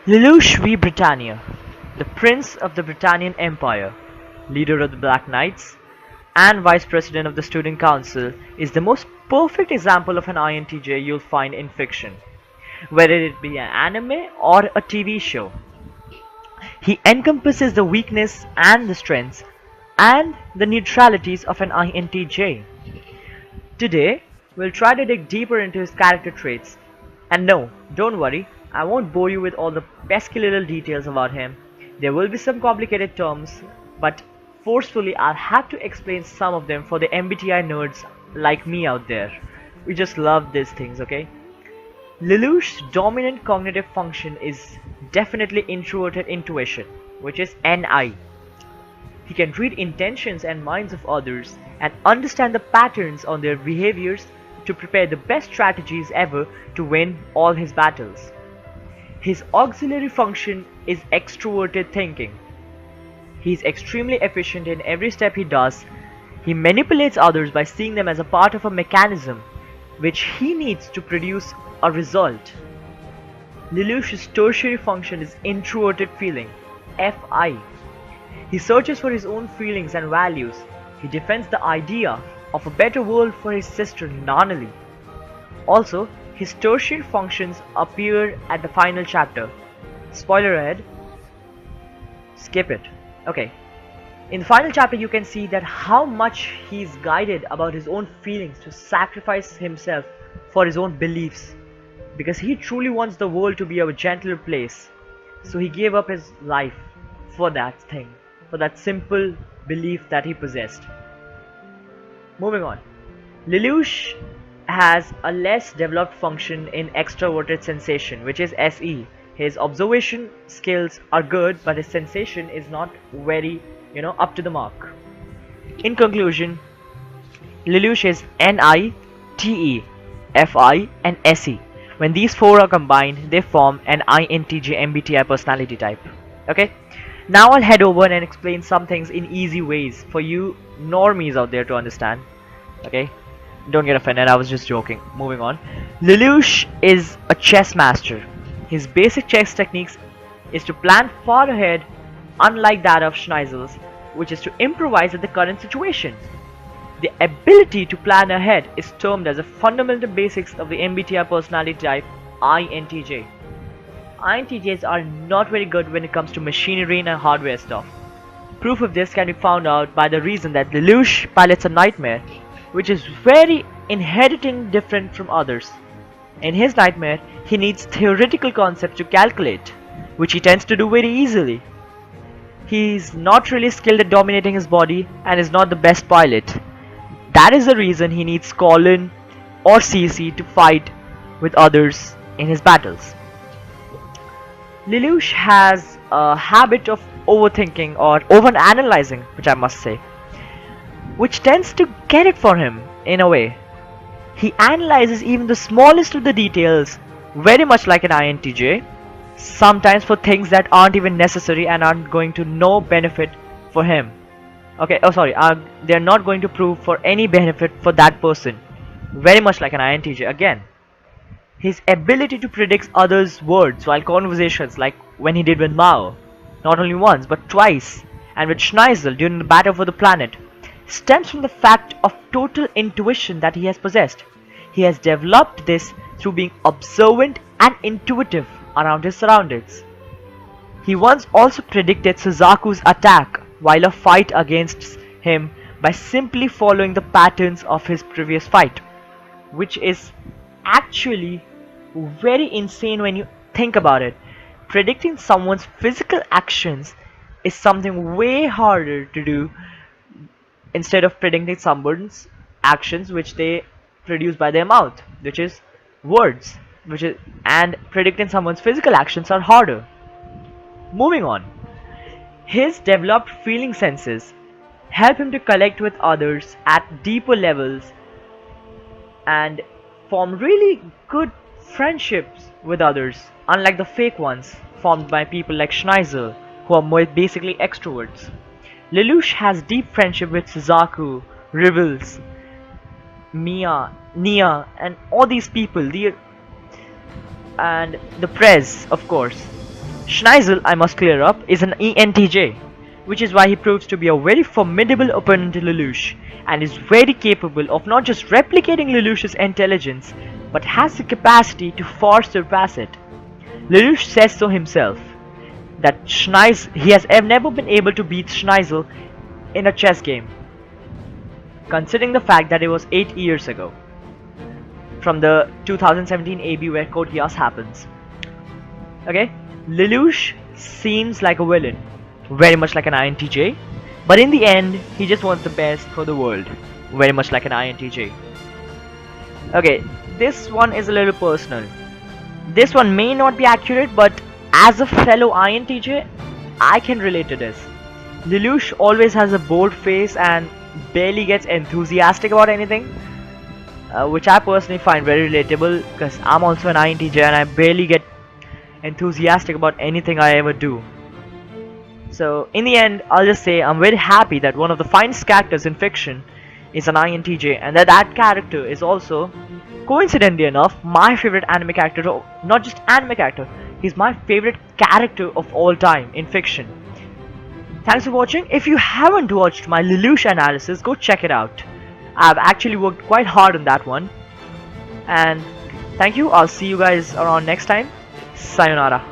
Lelouch Vi Brittania, the Prince of the Britannian Empire, leader of the Black Knights, and Vice President of the Student Council, is the most perfect example of an INTJ you'll find in fiction, whether it be an anime or a TV show. He encompasses the weakness and the strengths and the neutralities of an INTJ. Today, we'll try to dig deeper into his character traits. And no, don't worry, I won't bore you with all the pesky little details about him. There will be some complicated terms, but forcefully I'll have to explain some of them for the MBTI nerds like me out there. We just love these things, okay? Lelouch's dominant cognitive function is definitely introverted intuition, which is NI. He can read intentions and minds of others and understand the patterns on their behaviors to prepare the best strategies ever to win all his battles. His auxiliary function is extroverted thinking. He is extremely efficient in every step he does. He manipulates others by seeing them as a part of a mechanism which he needs to produce a result. Lelouch's tertiary function is introverted feeling, FI. He searches for his own feelings and values. He defends the idea of a better world for his sister Nanali. Also, his tertiary functions appear at the final chapter. Spoiler ahead. Skip it. Okay. In the final chapter you can see that how much he is guided about his own feelings to sacrifice himself for his own beliefs. Because he truly wants the world to be a gentler place. So he gave up his life for that thing. For that simple belief that he possessed. Moving on. Lelouch has a less developed function in extroverted sensation, which is SE. His observation skills are good, but his sensation is not very, up to the mark. In conclusion, Lelouch is NI, TE, FI, and SE. When these four are combined, they form an INTJ MBTI personality type. Okay? Now I'll head over and explain some things in easy ways for you normies out there to understand. Okay? Don't get offended, I was just joking. Moving on. Lelouch is a chess master. His basic chess techniques is to plan far ahead, unlike that of Schnizel's, which is to improvise at the current situation. The ability to plan ahead is termed as a fundamental basics of the MBTI personality type INTJ. INTJs are not very good when it comes to machinery and hardware stuff. Proof of this can be found out by the reason that Lelouch pilots a nightmare, which is very inherently different from others. In his nightmare, he needs theoretical concepts to calculate, which he tends to do very easily. He is not really skilled at dominating his body and is not the best pilot. That is the reason he needs Colin or CC to fight with others in his battles. Lelouch has a habit of overthinking or overanalyzing, which I must say, which tends to get it for him in a way. He analyzes even the smallest of the details, very much like an INTJ, sometimes for things that aren't even necessary and aren't going to no benefit for him. Okay, they're not going to prove for any benefit for that person, very much like an INTJ again. His ability to predict others' words while conversations, like when he did with Mao, not only once but twice, and with Schnizel during the battle for the planet, stems from the fact of total intuition that he has possessed. He has developed this through being observant and intuitive around his surroundings. He once also predicted Suzaku's attack while a fight against him by simply following the patterns of his previous fight, which is actually very insane when you think about it. Predicting someone's physical actions is something way harder to do instead of predicting someone's actions which they produce by their mouth, which is words, and predicting someone's physical actions are harder. Moving on. His developed feeling senses help him to connect with others at deeper levels and form really good friendships with others, unlike the fake ones formed by people like Schnizel, who are more basically extroverts. Lelouch has deep friendship with Suzaku, Rivals, Mia, Nia, and all these people, and the press, of course. Schneisel, I must clear up, is an ENTJ, which is why he proves to be a very formidable opponent to Lelouch, and is very capable of not just replicating Lelouch's intelligence, but has the capacity to far surpass it. Lelouch says so himself, that he has never been able to beat Schneisel in a chess game, considering the fact that it was 8 years ago, from the 2017 AB where Code Geass happens. Okay, Lelouch seems like a villain, very much like an INTJ, but in the end, he just wants the best for the world, very much like an INTJ. Okay, this one is a little personal. This one may not be accurate, but as a fellow INTJ, I can relate to this. Lelouch always has a bored face and barely gets enthusiastic about anything, which I personally find very relatable because I'm also an INTJ and I barely get enthusiastic about anything I ever do. So in the end, I'll just say I'm very happy that one of the finest characters in fiction is an INTJ, and that character is also, coincidentally enough, my favorite anime character. Not just anime character, he's my favorite character of all time in fiction. Thanks for watching. If you haven't watched my Lelouch analysis, go check it out. I've actually worked quite hard on that one. And thank you. I'll see you guys around next time. Sayonara.